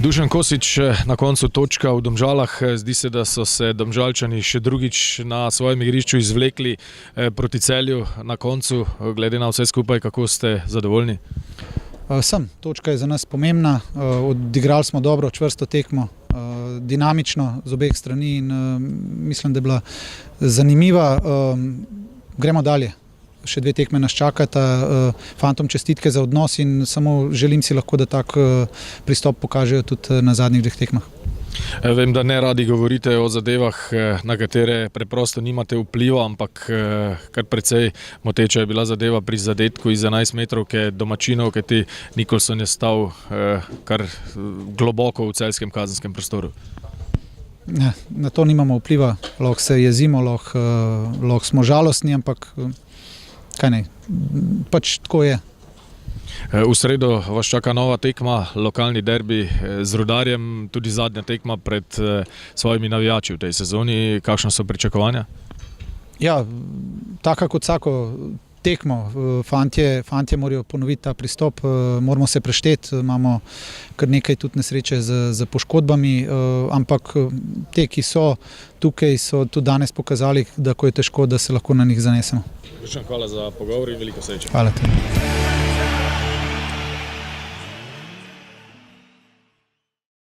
Dušan Kosič, na koncu točka v Domžalah. Zdi se, da so se Domžalčani še drugič na svojem igrišču izvlekli proti Celju na koncu. Glede na vse skupaj, kako ste zadovoljni? Točka je za nas pomembna. Odigrali smo dobro, čvrsto tekmo, dinamično z obeh strani in mislim, da je bila zanimiva. Gremo dalje. Še 2 tekme nas čakata, fantom čestitke za odnos in samo želim si lahko, da tak pristop pokažejo tudi na zadnjih 2 tekmah. Vem, da ne radi govorite o zadevah, na katere preprosto nimate vpliva, ampak kar precej moteča je bila zadeva pri zadetku iz 11 metrovke domačinov, kajti Nikolson je stal kar globoko v celjskem kazenskem prostoru. Na to nimamo vpliva, lahko se jezimo, lahko smo žalostni, ampak kaj ne, pač tako je. V sredo vas čaka nova tekma, lokalni derbi z Rudarjem, tudi zadnja tekma pred svojimi navijači v tej sezoni. Kakšna so pričakovanja? Ja, taka kot vsako tekmo, fantje morajo ponoviti ta pristop, moramo se prešteti, imamo kar nekaj tudi nesreče z poškodbami, ampak te, ki so tukaj, so tudi danes pokazali, da ko je težko, da se lahko na njih zanesemo. Hvala za pogovor in veliko sreče. Hvala tudi.